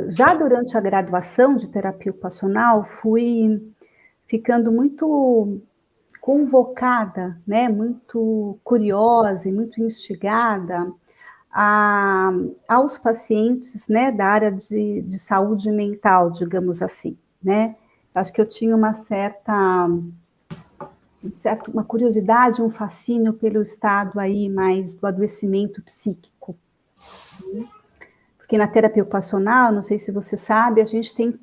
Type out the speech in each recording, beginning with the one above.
já durante a graduação de terapia ocupacional, fui ficando muito convocada, né, muito curiosa e muito instigada aos pacientes, né, da área de saúde mental, digamos assim, né. Acho que eu tinha uma curiosidade, um fascínio pelo estado aí mais do adoecimento psíquico. Porque na terapia ocupacional, não sei se você sabe, a gente tem,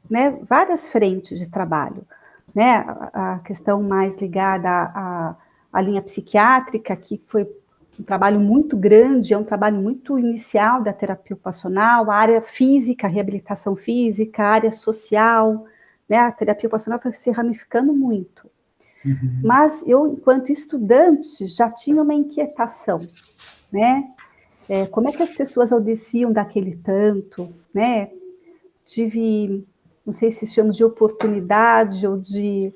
né, várias frentes de trabalho, né, a questão mais ligada à linha psiquiátrica, que foi um trabalho muito grande, é um trabalho muito inicial da terapia ocupacional, a área física, a reabilitação física, a área social, né, a terapia ocupacional foi se ramificando muito. Uhum. Mas eu, enquanto estudante, já tinha uma inquietação, né, como é que as pessoas adoeciam daquele tanto, né, tive, não sei se chamo de oportunidade ou de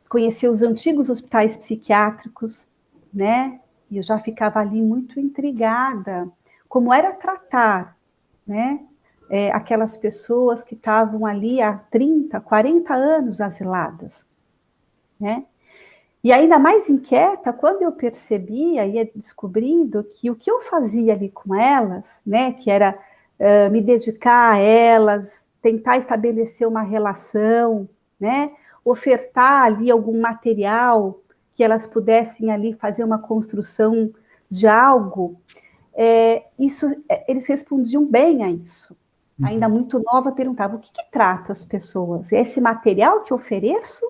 conhecer os antigos hospitais psiquiátricos, né, e eu já ficava ali muito intrigada, como era tratar, né, aquelas pessoas que estavam ali há 30, 40 anos asiladas, né, e ainda mais inquieta quando eu percebia, ia descobrindo que o que eu fazia ali com elas, né, que era me dedicar a elas, tentar estabelecer uma relação, né, ofertar ali algum material que elas pudessem ali fazer uma construção de algo, eles respondiam bem a isso. Ainda muito nova, perguntava, o que trata as pessoas? É esse material que eu ofereço?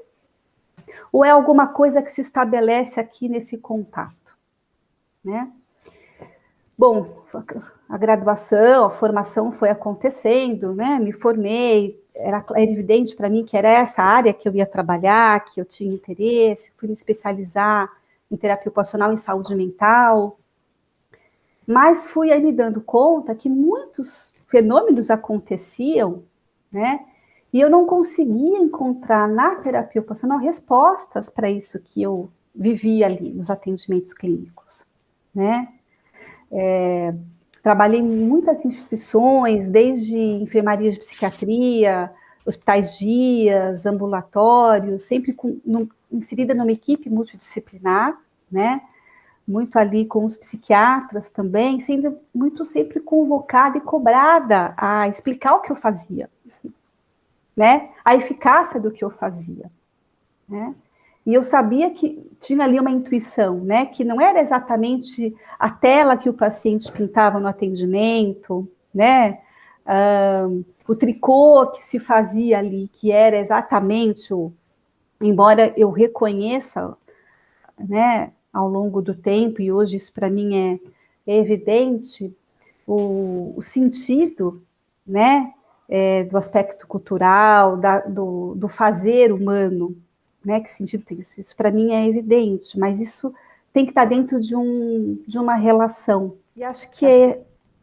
Ou é alguma coisa que se estabelece aqui nesse contato, né? Bom, a graduação, a formação foi acontecendo, né? Me formei, era evidente para mim que era essa área que eu ia trabalhar, que eu tinha interesse, fui me especializar em terapia ocupacional em saúde mental, mas fui aí me dando conta que muitos fenômenos aconteciam, né? E eu não conseguia encontrar na terapia ocupacional respostas para isso que eu vivia ali nos atendimentos clínicos, né? Trabalhei em muitas instituições, desde enfermarias de psiquiatria, hospitais dias, ambulatórios, sempre inserida numa equipe multidisciplinar, né? Muito ali com os psiquiatras também, sendo muito sempre convocada e cobrada a explicar o que eu fazia, né? A eficácia do que eu fazia, né? E eu sabia que tinha ali uma intuição, né? Que não era exatamente a tela que o paciente pintava no atendimento, né? O tricô que se fazia ali, que era exatamente embora eu reconheça, né, ao longo do tempo, e hoje isso para mim é evidente, o sentido, né, do aspecto cultural, do fazer humano, né, que sentido tem isso? Isso para mim é evidente, mas isso tem que estar dentro de uma relação. E acho que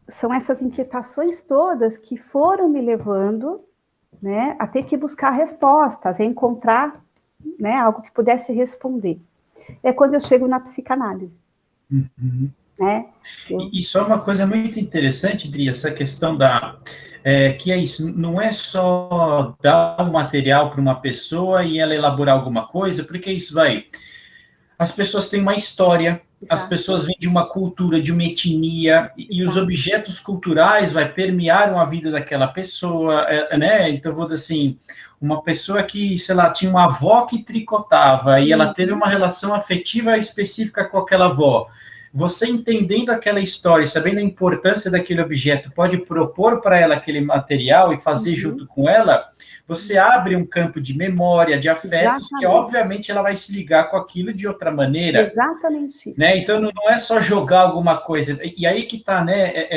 são essas inquietações todas que foram me levando, né, a ter que buscar respostas, a encontrar, né, algo que pudesse responder. É quando eu chego na psicanálise. Uhum. Né? Isso é uma coisa muito interessante, Dri, essa questão que é isso, não é só dar um material para uma pessoa e ela elaborar alguma coisa, porque isso as pessoas têm uma história, exato, as pessoas vêm de uma cultura, de uma etnia, e os objetos culturais permearam a vida daquela pessoa, né? Então, vou dizer assim, uma pessoa que, sei lá, tinha uma avó que tricotava, e ela teve uma relação afetiva específica com aquela avó. Você entendendo aquela história, sabendo a importância daquele objeto, pode propor para ela aquele material e fazer junto com ela, você abre um campo de memória, de afetos, exatamente, que obviamente ela vai se ligar com aquilo de outra maneira. Exatamente isso. Né? Então não é só jogar alguma coisa. E aí que está, né,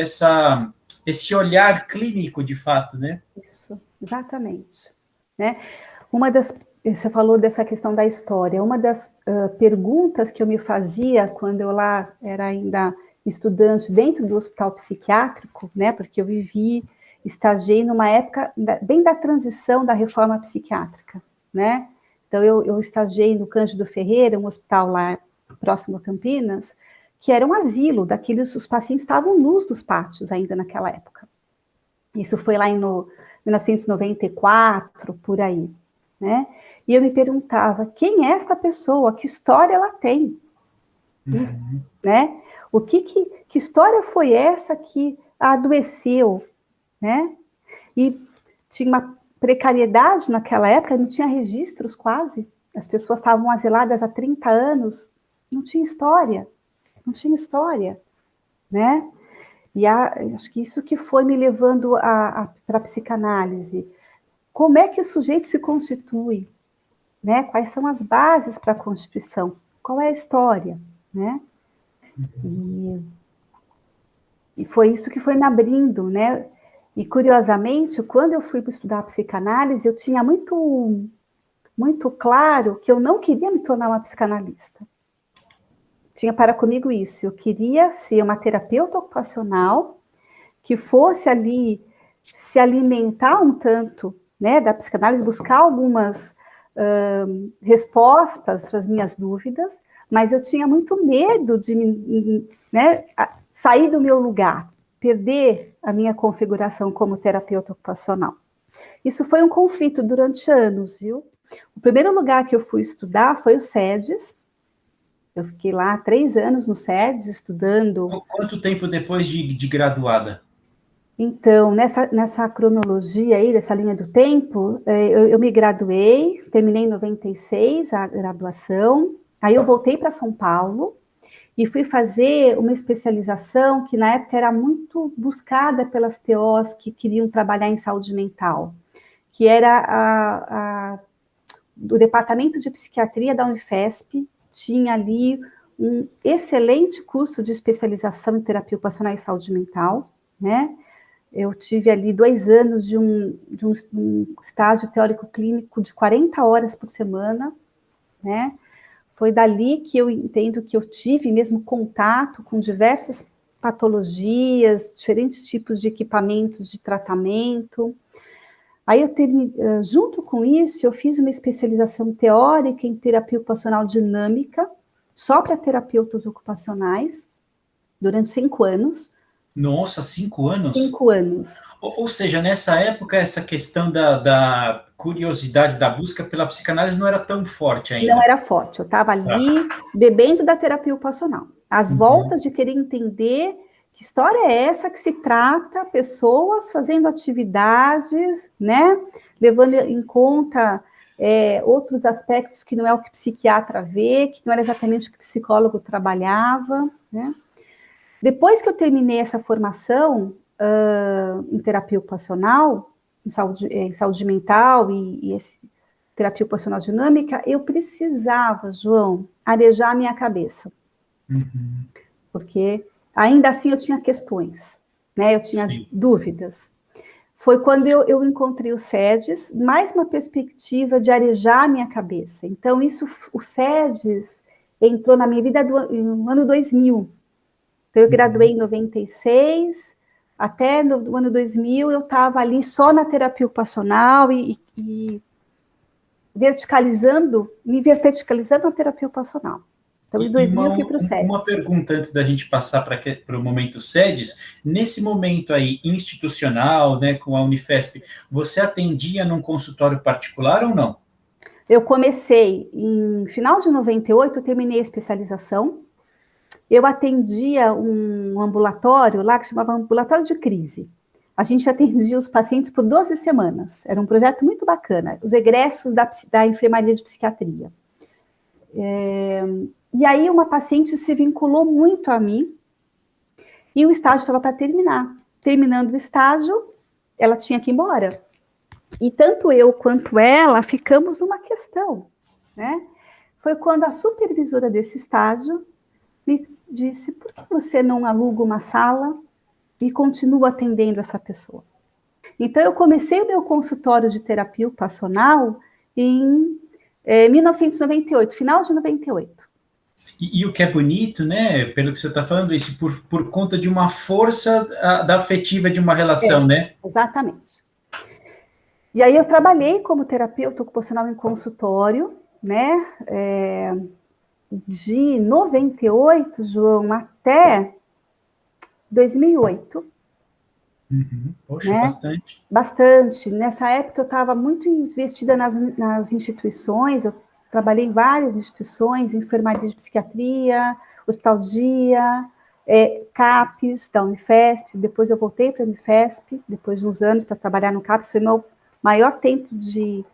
esse olhar clínico de fato, né? Isso, exatamente. Né? Você falou dessa questão da história. Uma das perguntas que eu me fazia quando eu lá era ainda estudante dentro do hospital psiquiátrico, né? Porque eu estagiei numa época bem da transição da reforma psiquiátrica, né? Então eu estagiei no Cândido Ferreira, um hospital lá próximo a Campinas, que era um asilo os pacientes estavam nus dos pátios ainda naquela época, Isso foi lá em 1994, por aí, né? E eu me perguntava, quem é esta pessoa? Que história ela tem? Né? Que história foi essa que a adoeceu, né? E tinha uma precariedade naquela época, não tinha registros quase. As pessoas estavam asiladas há 30 anos, não tinha história, né? E acho que isso que foi me levando para a psicanálise. Como é que o sujeito se constitui? Né? Quais são as bases para a constituição? Qual é a história? Né? E foi isso que foi me abrindo, né? E, curiosamente, quando eu fui estudar psicanálise, eu tinha muito claro que eu não queria me tornar uma psicanalista. Tinha para comigo isso, eu queria ser uma terapeuta ocupacional que fosse ali se alimentar um tanto, né, da psicanálise, buscar algumas respostas para as minhas dúvidas, mas eu tinha muito medo de né, sair do meu lugar, perder a minha configuração como terapeuta ocupacional. Isso foi um conflito durante anos, viu? O primeiro lugar que eu fui estudar foi o SEDES. Eu fiquei lá 3 anos no SEDES estudando. Quanto tempo depois de graduada? Então, nessa cronologia aí, dessa linha do tempo, eu me graduei, terminei em 96 a graduação, aí eu voltei para São Paulo e fui fazer uma especialização que na época era muito buscada pelas TOs que queriam trabalhar em saúde mental, que era do Departamento de Psiquiatria da Unifesp, tinha ali um excelente curso de especialização em terapia ocupacional e saúde mental, né? Eu tive ali 2 anos de um estágio teórico-clínico de 40 horas por semana, né? Foi dali que eu entendo que eu tive mesmo contato com diversas patologias, diferentes tipos de equipamentos de tratamento. Aí junto com isso, eu fiz uma especialização teórica em terapia ocupacional dinâmica, só para terapeutas ocupacionais, durante 5 anos. Nossa, 5 anos? 5 anos. Ou seja, nessa época, essa questão da curiosidade, da busca pela psicanálise não era tão forte ainda. Não era forte, eu estava ali bebendo da terapia ocupacional. As voltas de querer entender que história é essa que se trata, pessoas fazendo atividades, né, levando em conta outros aspectos que não é o que o psiquiatra vê, que não era exatamente o que o psicólogo trabalhava, né. Depois que eu terminei essa formação em terapia ocupacional, em saúde mental e terapia ocupacional dinâmica, eu precisava, João, arejar a minha cabeça. Porque ainda assim eu tinha questões, né? Eu tinha dúvidas. Foi quando eu encontrei o SEDES, mais uma perspectiva de arejar a minha cabeça. Então, o SEDES entrou na minha vida no ano 2000. Então, eu graduei em 96, até no ano 2000 eu estava ali só na terapia ocupacional e me verticalizando na terapia ocupacional. Então, em 2000 eu fui para o SEDES. Uma pergunta antes da gente passar para o momento SEDES. Nesse momento aí, institucional, né, com a Unifesp, você atendia num consultório particular ou não? Eu comecei em final de 98, eu terminei a especialização. Eu atendia um ambulatório lá que chamava Ambulatório de Crise. A gente atendia os pacientes por 12 semanas. Era um projeto muito bacana. Os egressos da enfermaria de psiquiatria. E aí uma paciente se vinculou muito a mim e o estágio estava para terminar. Terminando o estágio, ela tinha que ir embora. E tanto eu quanto ela ficamos numa questão, né? Foi quando a supervisora desse estágio me disse, por que você não aluga uma sala e continua atendendo essa pessoa? Então, eu comecei o meu consultório de terapia ocupacional em 1998, final de 98. E o que é bonito, né, pelo que você está falando, isso por conta de uma força da afetiva de uma relação, né? Exatamente. E aí eu trabalhei como terapeuta ocupacional em consultório, né, de 98, João, até 2008. Poxa, né? bastante. Bastante. Nessa época eu estava muito investida nas instituições, eu trabalhei em várias instituições, enfermaria de psiquiatria, hospital dia, CAPES da Unifesp, depois eu voltei para a Unifesp, depois de uns anos para trabalhar no CAPES, foi meu maior tempo de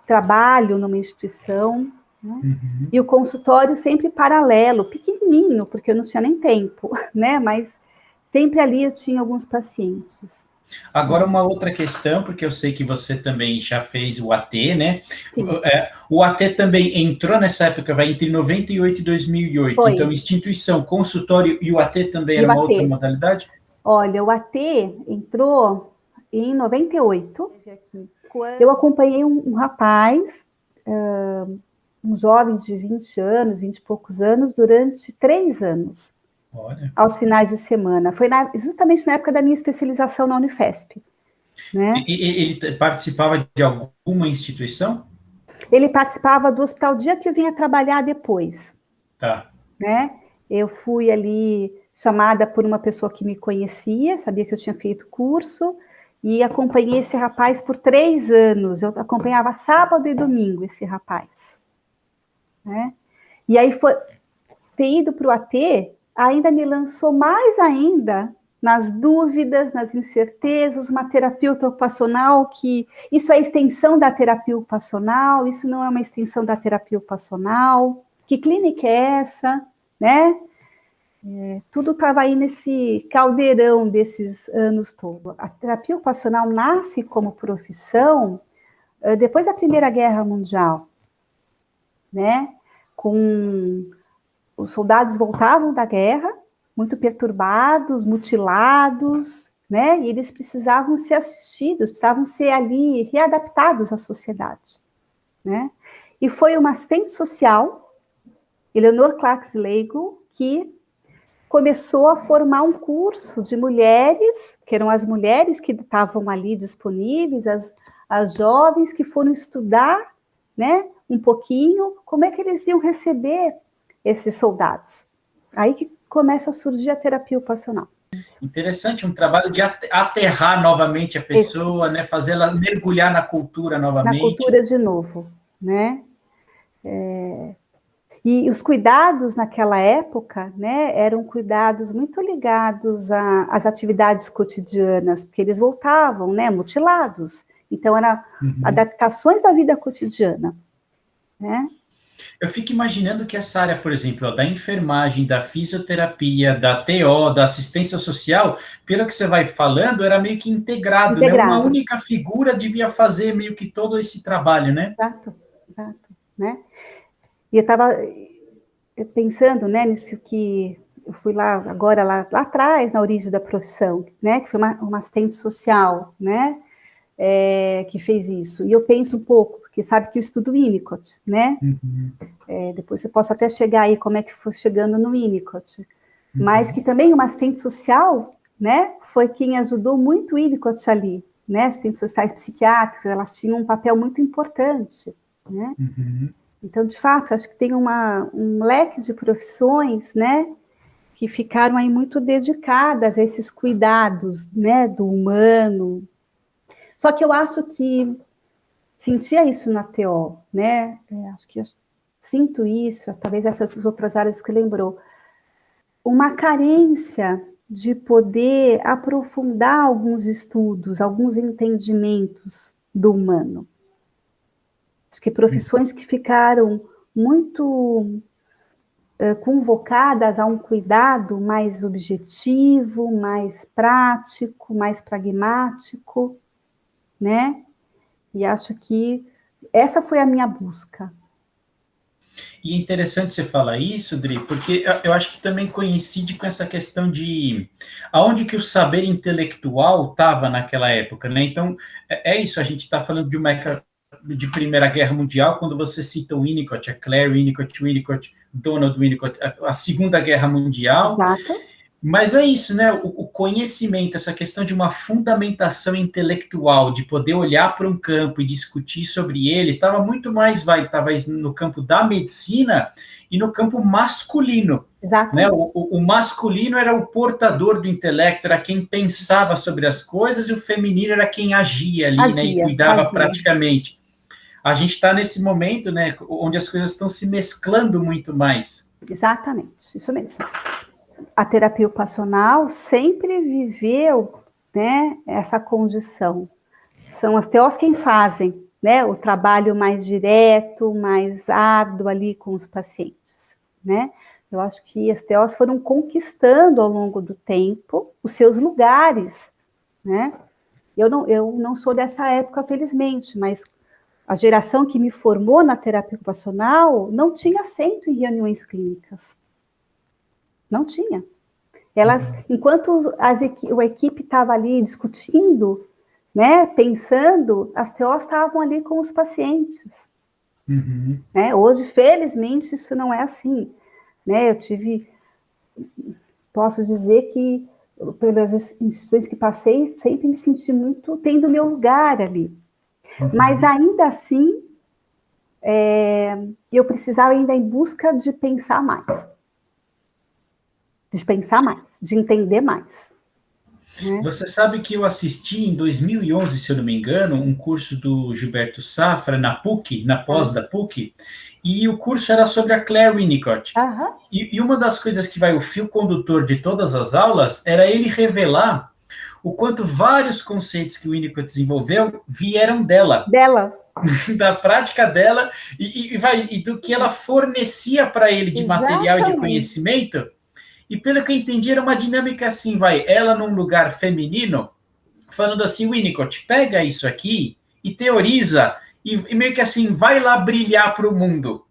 trabalho numa instituição, né? E o consultório sempre paralelo, pequenininho, porque eu não tinha nem tempo, né? Mas sempre ali eu tinha alguns pacientes. Agora, uma outra questão, porque eu sei que você também já fez o AT, né? Sim. O AT também entrou nessa época, vai entre 98 e 2008. Foi. Então, instituição, consultório e o AT também era uma outra modalidade? Olha, o AT entrou em 98. Eu acompanhei um rapaz, um jovem de 20 anos, 20 e poucos anos, durante 3 anos. Olha. Aos finais de semana. Foi justamente na época da minha especialização na Unifesp. Né? Ele participava de alguma instituição? Ele participava do Hospital Dia que eu vinha trabalhar depois. Tá. Né? Eu fui ali chamada por uma pessoa que me conhecia, sabia que eu tinha feito curso, e acompanhei esse rapaz por 3 anos. Eu acompanhava sábado e domingo esse rapaz. Né? E aí ter ido para o AT ainda me lançou mais ainda nas dúvidas, nas incertezas, uma terapia ocupacional que isso é extensão da terapia ocupacional, isso não é uma extensão da terapia ocupacional, que clínica é essa, né? Tudo estava aí nesse caldeirão desses anos todos. A terapia ocupacional nasce como profissão depois da Primeira Guerra Mundial, né? Os soldados voltavam da guerra, muito perturbados, mutilados, né? E eles precisavam ser assistidos, precisavam ser ali readaptados à sociedade, né? E foi uma assistente social, Eleanor Clark Schlegel, que começou a formar um curso de mulheres, que eram as mulheres que estavam ali disponíveis, as jovens que foram estudar, né? Um pouquinho, como é que eles iam receber esses soldados. Aí que começa a surgir a terapia ocupacional. Interessante, um trabalho de aterrar novamente a pessoa, né, fazê-la mergulhar na cultura novamente. Na cultura de novo, né? E os cuidados naquela época, né, eram cuidados muito ligados às atividades cotidianas, porque eles voltavam, né, mutilados. Então, eram adaptações da vida cotidiana, né? Eu fico imaginando que essa área, por exemplo, da enfermagem, da fisioterapia, da TO, da assistência social, pelo que você vai falando, era meio que integrado, né? Uma única figura devia fazer meio que todo esse trabalho, né? Exato, né? E eu estava pensando, né, nisso que eu fui lá agora, lá atrás, na origem da profissão, né, que foi uma assistente social, né, que fez isso. E eu penso um pouco, porque sabe que eu estudo Winnicott, né? Depois eu posso até chegar aí como é que foi chegando no Winnicott. Mas que também uma assistente social, né, foi quem ajudou muito o Winnicott ali, né? Assistentes sociais psiquiátricas, elas tinham um papel muito importante, né? Então, de fato, acho que tem um leque de profissões, né, que ficaram aí muito dedicadas a esses cuidados, né, do humano. Só que eu acho que sentia isso na TO, né? Acho que eu sinto isso, talvez essas outras áreas que lembrou. Uma carência de poder aprofundar alguns estudos, alguns entendimentos do humano. Acho que profissões que ficaram muito convocadas a um cuidado mais objetivo, mais prático, mais pragmático, né? E acho que essa foi a minha busca. E é interessante você falar isso, Dri, porque eu acho que também coincide com essa questão de aonde que o saber intelectual estava naquela época, né? Então, é isso, a gente está falando de Primeira Guerra Mundial, quando você cita o Winnicott, a Claire Winnicott, Donald Winnicott, a Segunda Guerra Mundial. Exato. Mas é isso, né? O conhecimento, essa questão de uma fundamentação intelectual, de poder olhar para um campo e discutir sobre ele, estava muito mais, estava no campo da medicina e no campo masculino. Né? Exatamente. O masculino era o portador do intelecto, era quem pensava sobre as coisas, e o feminino era quem agia ali, né? E Agia, cuidava fazia. praticamente. A gente está nesse momento, né? Onde as coisas estão se mesclando muito mais. Exatamente, isso mesmo. A terapia ocupacional sempre viveu, né, essa condição. São as TOs quem fazem, né, o trabalho mais direto, mais árduo ali com os pacientes, né? Eu acho que as TOs foram conquistando ao longo do tempo os seus lugares, né? Eu não sou dessa época, felizmente, mas a geração que me formou na terapia ocupacional não tinha assento em reuniões clínicas. Não tinha. Elas, enquanto a equipe estava ali discutindo, né, pensando, as TOs estavam ali com os pacientes. Uhum. Né? Hoje, felizmente, isso não é assim. Né? Posso dizer que, pelas instituições que passei, sempre me senti muito tendo meu lugar ali. Uhum. Mas ainda assim, eu precisava ainda em busca de pensar mais. De pensar mais, de entender mais. Né? Você sabe que eu assisti em 2011, se eu não me engano, um curso do Gilberto Safra na PUC, na pós da PUC, e o curso era sobre a Claire Winnicott. Uhum. E uma das coisas que vai o fio condutor de todas as aulas era ele revelar o quanto vários conceitos que o Winnicott desenvolveu vieram dela. Da prática dela e do que ela fornecia para ele de material e de conhecimento. E pelo que eu entendi, era uma dinâmica assim, ela num lugar feminino, falando assim, Winnicott, pega isso aqui e teoriza, e meio que assim, vai lá brilhar para o mundo.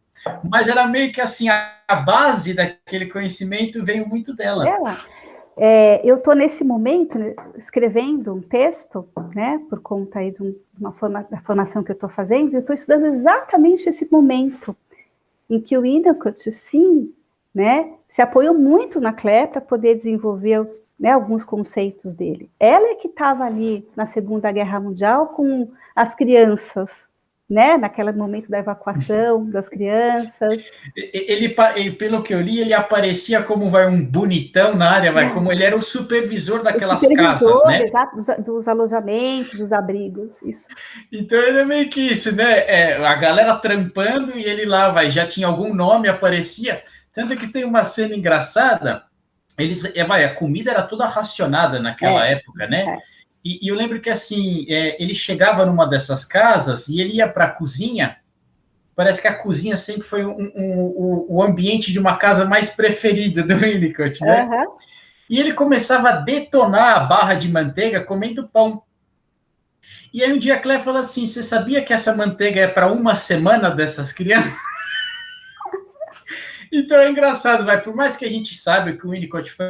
Mas era meio que assim, a base daquele conhecimento veio muito dela. Eu estou nesse momento escrevendo um texto, né, por conta aí da formação que eu estou fazendo, eu estou estudando exatamente esse momento em que o Winnicott, sim, né, se apoiou muito na Claire para poder desenvolver, né, alguns conceitos dele. Ela é que estava ali na Segunda Guerra Mundial com as crianças, né, naquele momento da evacuação das crianças. Ele, pelo que eu li, ele aparecia como um bonitão na área, como ele era o supervisor daquelas casas, né? Exato, dos alojamentos, dos abrigos, isso. Então era meio que isso, né? A galera trampando e ele lá, já tinha algum nome, aparecia. Tanto que tem uma cena engraçada, a comida era toda racionada naquela época, né? E eu lembro que, assim, ele chegava numa dessas casas e ele ia para a cozinha. Parece que a cozinha sempre foi o ambiente de uma casa mais preferido do Winnicott, né? Uhum. E ele começava a detonar a barra de manteiga comendo pão. E aí um dia a Claire falou assim, você sabia que essa manteiga é para uma semana dessas crianças? Então é engraçado, por mais que a gente saiba que o Winnicott foi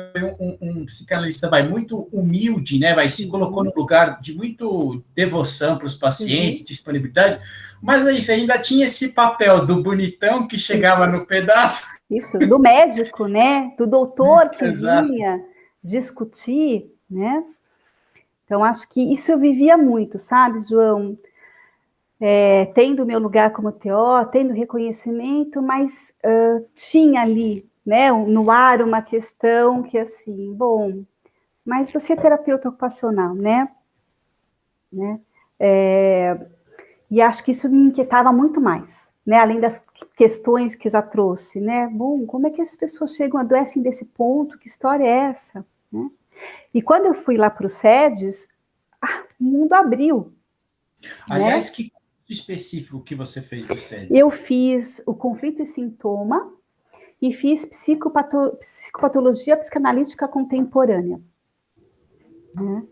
um psicanalista muito humilde, né, se colocou num lugar de muito devoção para os pacientes, disponibilidade, mas é isso, ainda tinha esse papel do bonitão que chegava no pedaço. Isso, do médico, né, do doutor que vinha discutir, né, então acho que isso eu vivia muito, sabe, João? Tendo meu lugar como TO, tendo reconhecimento, mas tinha ali, né, no ar uma questão que assim, bom, mas você é terapeuta ocupacional, né? E acho que isso me inquietava muito mais, né? Além das questões que eu já trouxe, né? Bom, como é que as pessoas chegam, adoecem desse ponto? Que história é essa? Né? E quando eu fui lá para o SEDES, o mundo abriu. Aliás, né? que específico que você fez do SEDES? Eu fiz o conflito e sintoma e fiz psicopatologia psicanalítica contemporânea. Né?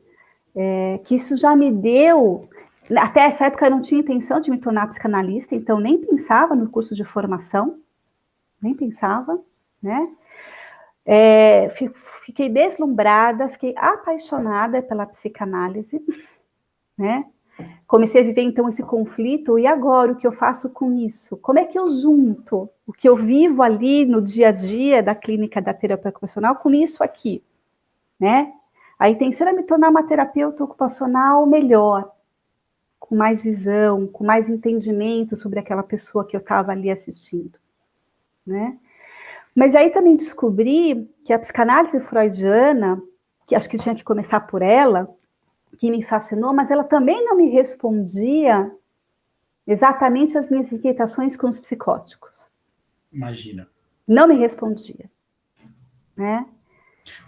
Que isso já me deu... Até essa época eu não tinha intenção de me tornar psicanalista, então nem pensava no curso de formação, nem pensava, né? Fiquei deslumbrada, fiquei apaixonada pela psicanálise, né? Comecei a viver, então, esse conflito, e agora, o que eu faço com isso? Como é que eu junto o que eu vivo ali no dia a dia da clínica da terapia ocupacional com isso aqui? né? A intenção era me tornar uma terapeuta ocupacional melhor, com mais visão, com mais entendimento sobre aquela pessoa que eu estava ali assistindo, né? Mas aí também descobri que a psicanálise freudiana, que acho que tinha que começar por ela, que me fascinou, mas ela também não me respondia exatamente as minhas inquietações com os psicóticos. Imagina. Não me respondia, né?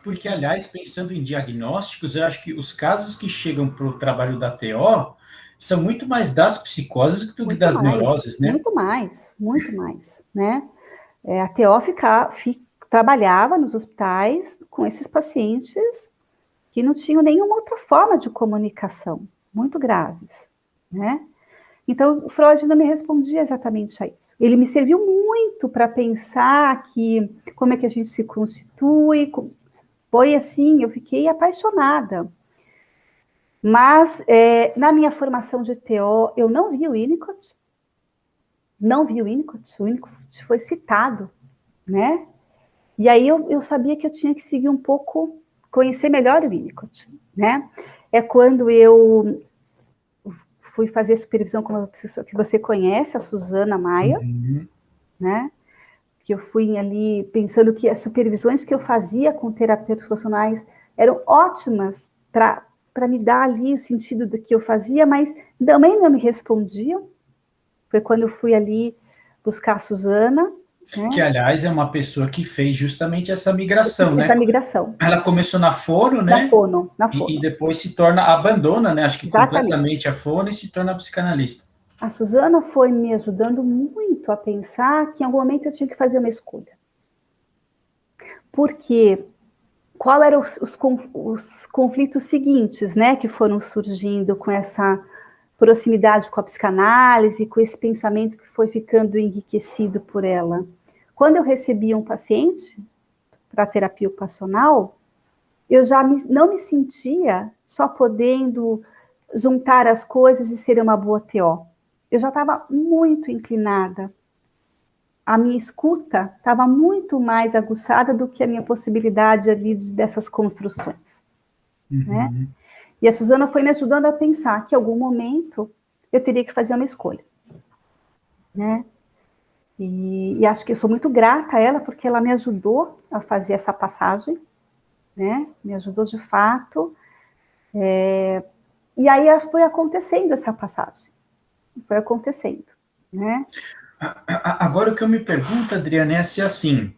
Porque, aliás, pensando em diagnósticos, eu acho que os casos que chegam para o trabalho da TO são muito mais das psicoses do que Muito das mais, neuroses, né? muito mais, né? A TO trabalhava nos hospitais com esses pacientes que não tinham nenhuma outra forma de comunicação, muito graves, né? Então, o Freud não me respondia exatamente a isso. Ele me serviu muito para pensar que como é que a gente se constitui. Foi assim, eu fiquei apaixonada. Mas, na minha formação de TO, eu não vi o Winnicott. Não vi o Winnicott foi citado, né? E aí eu sabia que eu tinha que seguir um pouco, conhecer melhor o Winnicott, né? É quando eu fui fazer supervisão com uma pessoa que você conhece, a Suzana Maia, né? Que eu fui ali pensando que as supervisões que eu fazia com terapeutas funcionais eram ótimas para me dar ali o sentido do que eu fazia, mas também não me respondiam. Foi quando eu fui ali buscar a Suzana, né? Que, aliás, é uma pessoa que fez justamente essa migração, né? Essa migração. Ela começou na fono, né? Na fono. E depois se torna, abandona, né? Acho que Exatamente. completamente a fono e se torna psicanalista. A Suzana foi me ajudando muito a pensar que em algum momento eu tinha que fazer uma escolha. Porque qual eram os conflitos seguintes, né, que foram surgindo com essa proximidade com a psicanálise, com esse pensamento que foi ficando enriquecido por ela? Quando eu recebia um paciente para terapia ocupacional, eu já não me sentia só podendo juntar as coisas e ser uma boa TO. Eu já estava muito inclinada. A minha escuta estava muito mais aguçada do que a minha possibilidade ali dessas construções, né? E a Suzana foi me ajudando a pensar que em algum momento eu teria que fazer uma escolha, né? E acho que eu sou muito grata a ela porque ela me ajudou a fazer essa passagem, né? Me ajudou de fato. E aí foi acontecendo essa passagem, foi acontecendo, né? Agora, o que eu me pergunto, Adriana, é se assim,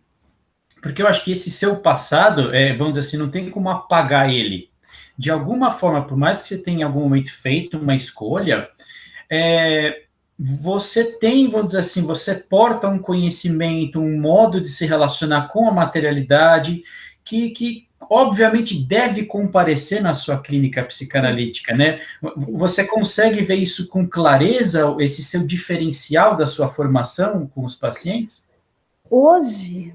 porque eu acho que esse seu passado, vamos dizer assim, não tem como apagar ele. De alguma forma, por mais que você tenha em algum momento feito uma escolha, você tem, vamos dizer assim, você porta um conhecimento, um modo de se relacionar com a materialidade que obviamente deve comparecer na sua clínica psicanalítica, né? Você consegue ver isso com clareza, esse seu diferencial da sua formação com os pacientes? Hoje,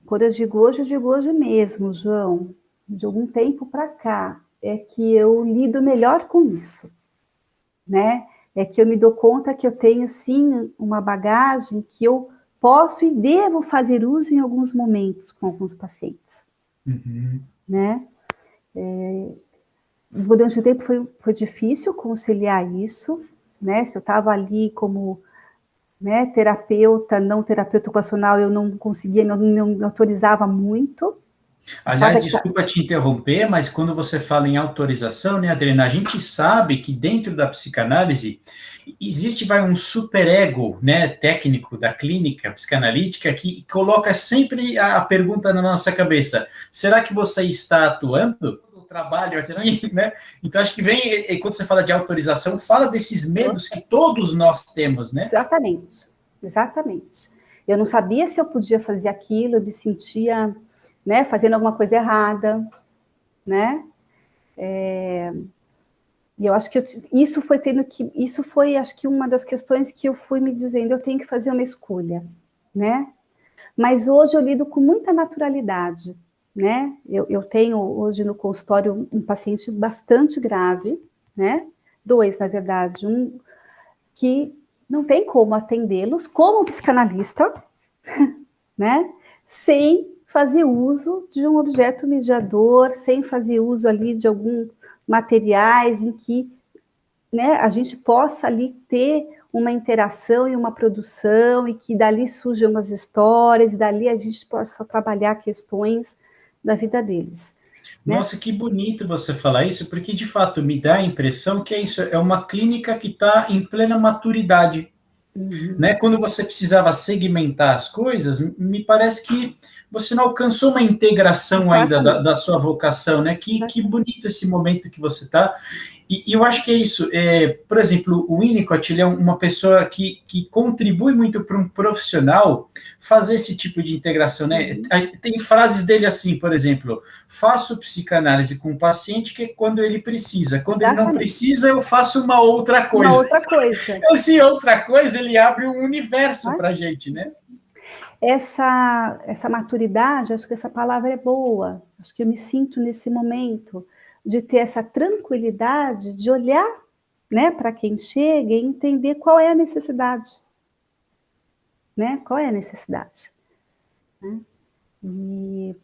quando eu digo hoje mesmo, João, de algum tempo para cá, é que eu lido melhor com isso, né? É que eu me dou conta que eu tenho, sim, uma bagagem que eu posso e devo fazer uso em alguns momentos com alguns pacientes, né? Durante o tempo foi difícil conciliar isso, né? Se eu estava ali como, né, terapeuta, não terapeuta ocupacional, eu não conseguia, não me autorizava muito. Aliás, desculpa te interromper, mas quando você fala em autorização, né, Adriana, a gente sabe que dentro da psicanálise existe um superego, né, técnico da clínica psicanalítica que coloca sempre a pergunta na nossa cabeça: será que você está atuando? O trabalho aqui, né? Então acho que vem, quando você fala de autorização, fala desses medos que todos nós temos, né? Exatamente. Eu não sabia se eu podia fazer aquilo, eu me sentia, né, fazendo alguma coisa errada, né? E eu acho que isso foi, acho que uma das questões que eu fui me dizendo, eu tenho que fazer uma escolha, né? Mas hoje eu lido com muita naturalidade, né? Eu tenho hoje no consultório um paciente bastante grave, né? 2, na verdade, um que não tem como atendê-los como psicanalista, né? Sem fazer uso de um objeto mediador, sem fazer uso ali de alguns materiais em que, né, a gente possa ali ter uma interação e uma produção, e que dali surjam umas histórias, e dali a gente possa trabalhar questões da vida deles. Né? Nossa, que bonito você falar isso, porque de fato me dá a impressão que é isso, é uma clínica que está em plena maturidade. Né? Quando você precisava segmentar as coisas, me parece que você não alcançou uma integração ainda da sua vocação, né? Que bonito esse momento que você está. E eu acho que é isso. Por exemplo, o Winnicott, ele é uma pessoa que contribui muito para um profissional fazer esse tipo de integração, né? Tem frases dele assim, por exemplo, faço psicanálise com o paciente que é quando ele precisa. Quando ele não precisa, eu faço uma outra coisa. Uma outra coisa. Essa outra coisa, ele abre um universo para a gente, né? Essa maturidade, acho que essa palavra é boa. Acho que eu me sinto nesse momento de ter essa tranquilidade de olhar, né, para quem chega e entender qual é a necessidade. Né? Qual é a necessidade? Né?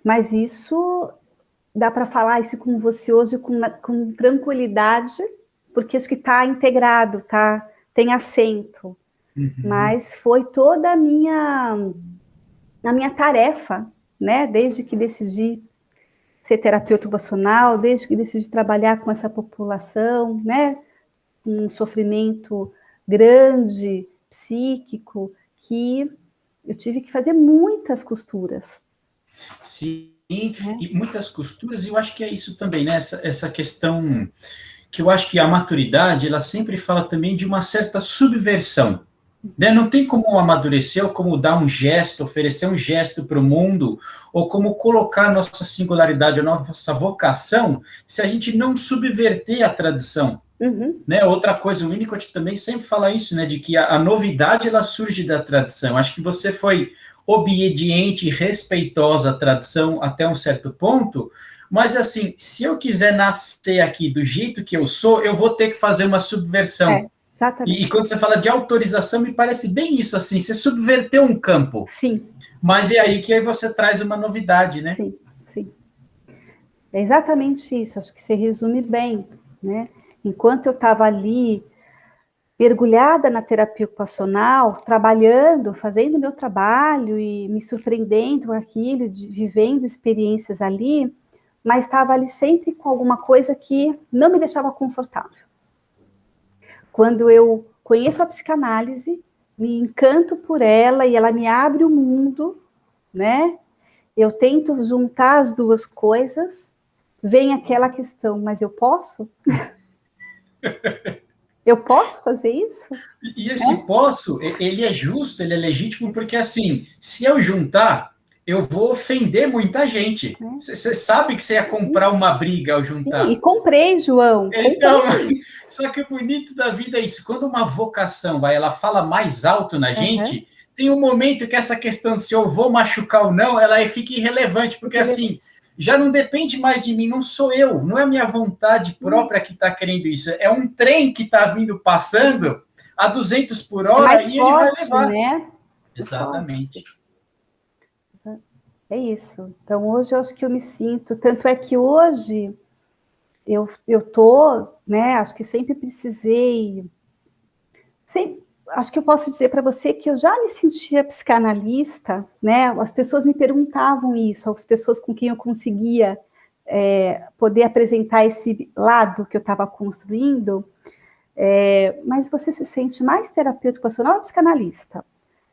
Mas isso, dá para falar isso com você hoje com tranquilidade, porque acho que está integrado, tem acento. Mas foi toda a minha tarefa, né? Desde que decidi ser terapeuta ocupacional, desde que decidi trabalhar com essa população, né? Um sofrimento grande, psíquico, que eu tive que fazer muitas costuras. Sim, e muitas costuras, e eu acho que é isso também, né? Essa questão que eu acho que a maturidade, ela sempre fala também de uma certa subversão. Né? Não tem como amadurecer, ou como dar um gesto, oferecer um gesto para o mundo, ou como colocar a nossa singularidade, a nossa vocação, se a gente não subverter a tradição. Né? Outra coisa, o Winnicott também sempre fala isso, né? De que a novidade, ela surge da tradição. Acho que você foi obediente e respeitosa à tradição até um certo ponto, mas assim, se eu quiser nascer aqui do jeito que eu sou, eu vou ter que fazer uma subversão. Exatamente. E quando você fala de autorização, me parece bem isso, assim, você subverteu um campo. Sim. Mas é aí que aí você traz uma novidade, né? Sim, sim. É exatamente isso, acho que você resume bem, né? Enquanto eu estava ali, mergulhada na terapia ocupacional, trabalhando, fazendo meu trabalho e me surpreendendo com aquilo, vivendo experiências ali, mas estava ali sempre com alguma coisa que não me deixava confortável. Quando eu conheço a psicanálise, me encanto por ela e ela me abre o mundo, né? Eu tento juntar as duas coisas, vem aquela questão, mas eu posso? Eu posso fazer isso? E esse posso, ele é justo, ele é legítimo, porque assim, se eu juntar, eu vou ofender muita gente. Você sabe que você ia comprar uma briga ao juntar. Sim, e comprei, João. Então, só que o bonito da vida é isso. Quando uma vocação ela fala mais alto na gente, tem um momento que essa questão se eu vou machucar ou não, ela fica irrelevante, porque assim, já não depende mais de mim, não sou eu, não é a minha vontade própria que está querendo isso, é um trem que está vindo passando a 200 por hora e ele vai levar. Né? Exatamente. É isso. Então, hoje eu acho que eu me sinto, tanto é que hoje eu tô, né, acho que sempre precisei, acho que eu posso dizer para você que eu já me sentia psicanalista, né, as pessoas me perguntavam isso, as pessoas com quem eu conseguia poder apresentar esse lado que eu estava construindo, mas você se sente mais terapeuta ocupacional ou psicanalista?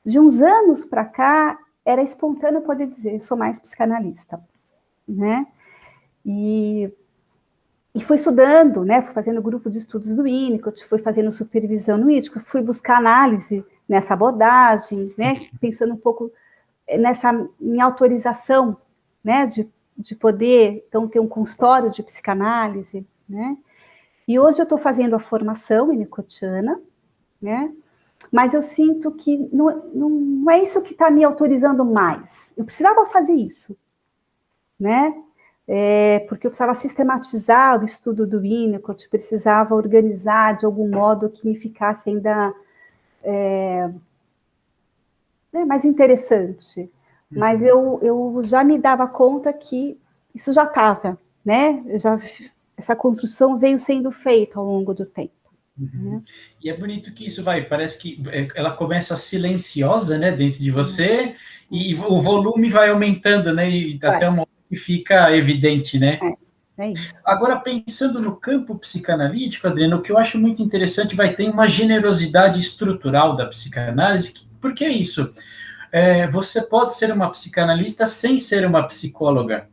De uns anos para cá, era espontâneo poder dizer, eu sou mais psicanalista, né, e fui estudando, né, fui fazendo grupo de estudos do Winnicott, fui fazendo supervisão no Winnicott, fui buscar análise nessa abordagem, né, pensando um pouco nessa minha autorização, né, de poder, então, ter um consultório de psicanálise, né, e hoje eu estou fazendo a formação winnicottiana, né, mas eu sinto que não é isso que está me autorizando mais, eu precisava fazer isso, né, porque eu precisava sistematizar o estudo do Winnicott, precisava organizar de algum modo que me ficasse ainda mais interessante. mas eu já me dava conta que isso já estava, né? Essa construção veio sendo feita ao longo do tempo. Né? E é bonito que isso parece que ela começa silenciosa, né, dentro de você, e o volume vai aumentando, né, e até uma hora que fica evidente, né? É isso. Agora, pensando no campo psicanalítico, Adriano, o que eu acho muito interessante, vai ter uma generosidade estrutural da psicanálise, porque é isso, você pode ser uma psicanalista sem ser uma psicóloga.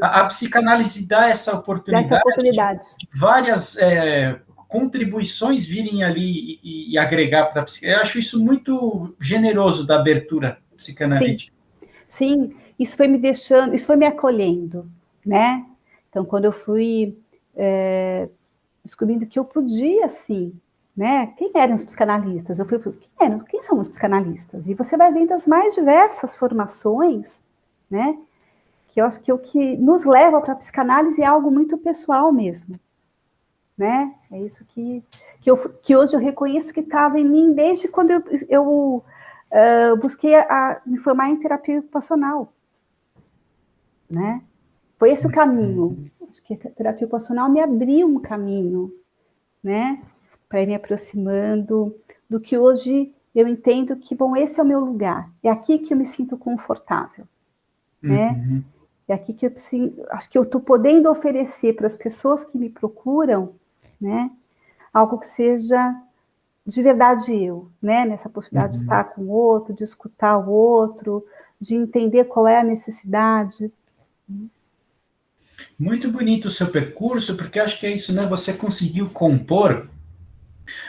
A psicanálise dá essa oportunidade, de várias contribuições virem ali e agregar para a psicanálise. Eu acho isso muito generoso da abertura psicanalítica. Sim, isso foi me deixando, isso foi me acolhendo, né? Então, quando eu fui descobrindo que eu podia, sim, né? Quem eram os psicanalistas? Eu fui, quem são os psicanalistas? E você vai vendo as mais diversas formações, né? Que eu acho que o que nos leva para a psicanálise é algo muito pessoal mesmo, né? É isso que hoje eu reconheço que estava em mim desde quando eu busquei me formar em terapia ocupacional, né? Foi esse o caminho. Acho que a terapia ocupacional me abriu um caminho, né? Para ir me aproximando do que hoje eu entendo que, bom, esse é o meu lugar. É aqui que eu me sinto confortável, né? É aqui que acho que eu estou podendo oferecer para as pessoas que me procuram, né? Algo que seja de verdade eu, né? Nessa possibilidade de estar com o outro, de escutar o outro, de entender qual é a necessidade. Muito bonito o seu percurso, porque acho que é isso, né? Você conseguiu compor,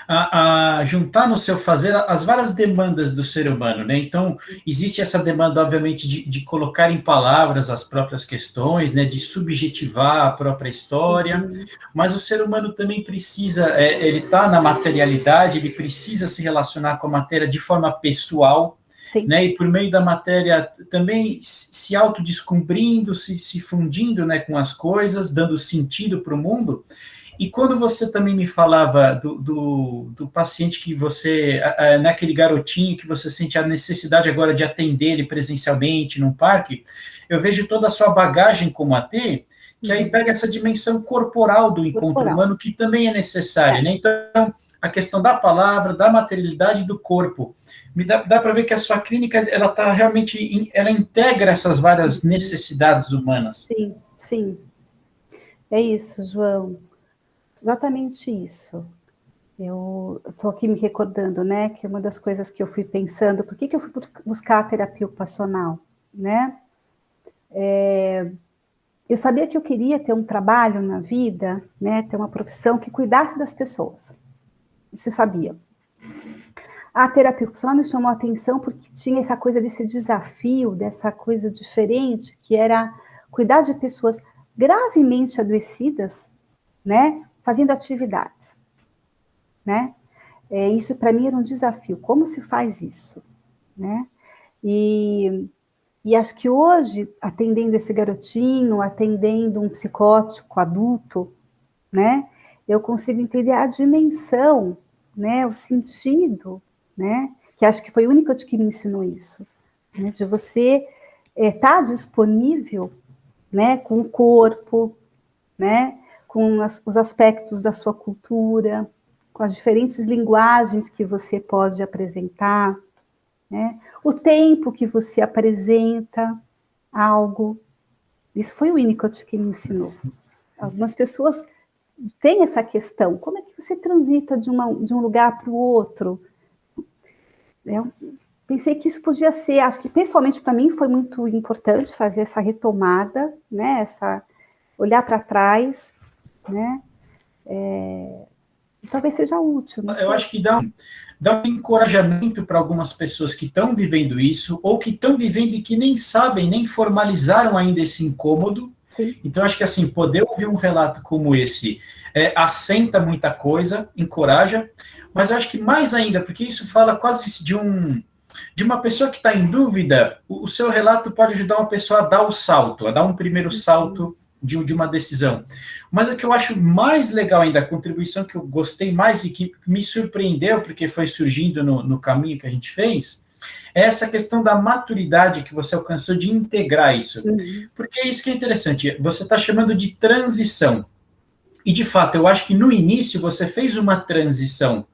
a juntar no seu fazer as várias demandas do ser humano, né? Então, existe essa demanda, obviamente, de colocar em palavras as próprias questões, né? De subjetivar a própria história, mas o ser humano também precisa, ele está na materialidade, ele precisa se relacionar com a matéria de forma pessoal, né, e por meio da matéria também se autodescobrindo, se fundindo, né, com as coisas, dando sentido para o mundo. E quando você também me falava do paciente que você, naquele garotinho que você sente a necessidade agora de atender ele presencialmente num parque, eu vejo toda a sua bagagem como AT, que aí pega essa dimensão corporal do encontro humano, que também é necessária, né? Então, a questão da palavra, da materialidade do corpo. Dá para ver que a sua clínica, ela está realmente, ela integra essas várias necessidades humanas. Sim, sim. É isso, João. Exatamente isso. Eu estou aqui me recordando, né, que uma das coisas que eu fui pensando, por que eu fui buscar a terapia ocupacional, né? Eu sabia que eu queria ter um trabalho na vida, né, ter uma profissão que cuidasse das pessoas. Isso eu sabia. A terapia ocupacional me chamou a atenção porque tinha essa coisa desse desafio, dessa coisa diferente, que era cuidar de pessoas gravemente adoecidas, né, fazendo atividades, né? Isso para mim era um desafio. Como se faz isso, né? E acho que hoje, atendendo esse garotinho, atendendo um psicótico adulto, né, eu consigo entender a dimensão, né, o sentido, né, que acho que foi o único que me ensinou isso, né, de você estar disponível, né, com o corpo, né, com os aspectos da sua cultura, com as diferentes linguagens que você pode apresentar, né, o tempo que você apresenta algo. Isso foi o Winnicott que me ensinou. Algumas pessoas têm essa questão. Como é que você transita de um lugar para o outro? Eu pensei que isso podia ser, acho que pessoalmente para mim foi muito importante fazer essa retomada, né? Olhar para trás, né? Talvez seja útil. Eu acho que dá um encorajamento para algumas pessoas que estão vivendo isso, ou que estão vivendo e que nem sabem, nem formalizaram ainda esse incômodo. Sim. Então, acho que assim, poder ouvir um relato como esse assenta muita coisa, encoraja, mas eu acho que mais ainda, porque isso fala quase de uma pessoa que está em dúvida, o seu relato pode ajudar uma pessoa a dar o salto, a dar um primeiro salto de uma decisão. Mas o que eu acho mais legal ainda, a contribuição que eu gostei mais e que me surpreendeu, porque foi surgindo no caminho que a gente fez, é essa questão da maturidade que você alcançou de integrar isso. Porque é isso que é interessante, você está chamando de transição. E, de fato, eu acho que no início você fez uma transição,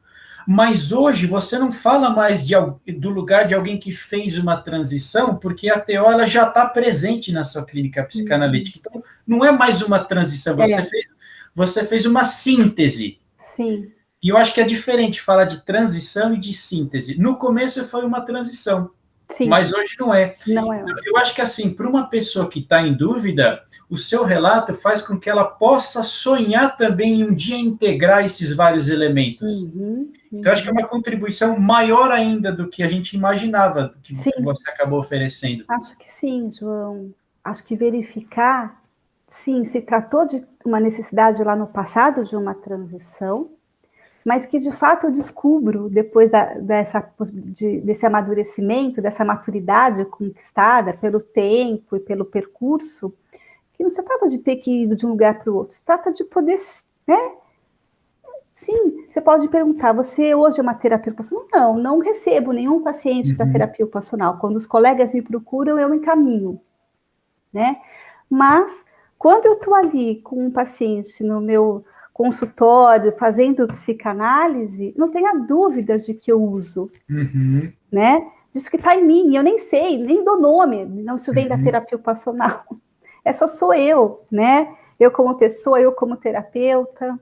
mas hoje você não fala mais do lugar de alguém que fez uma transição, porque a TO ela já está presente na sua clínica psicanalítica. Então, não é mais uma transição, você fez uma síntese. Sim. E eu acho que é diferente falar de transição e de síntese. No começo foi uma transição, sim, mas hoje não é. Não é. Eu acho que, assim, para uma pessoa que está em dúvida, o seu relato faz com que ela possa sonhar também em um dia integrar esses vários elementos. Então, acho que é uma contribuição maior ainda do que a gente imaginava que você acabou oferecendo. Acho que sim, João. Acho que verificar, sim, se tratou de uma necessidade lá no passado de uma transição, mas que de fato eu descubro, depois desse amadurecimento, dessa maturidade conquistada pelo tempo e pelo percurso, que não se trata de ter que ir de um lugar para o outro, se trata de poder, né? Sim, você pode perguntar, você hoje é uma terapia ocupacional? Não recebo nenhum paciente para terapia ocupacional. Quando os colegas me procuram, eu encaminho, né? Mas, quando eu estou ali com um paciente no meu consultório, fazendo psicanálise, não tenha dúvidas de que eu uso, né? Disso que está em mim, eu nem sei, nem dou nome, não, isso vem da terapia ocupacional. Essa sou eu, né? Eu como pessoa, eu como terapeuta.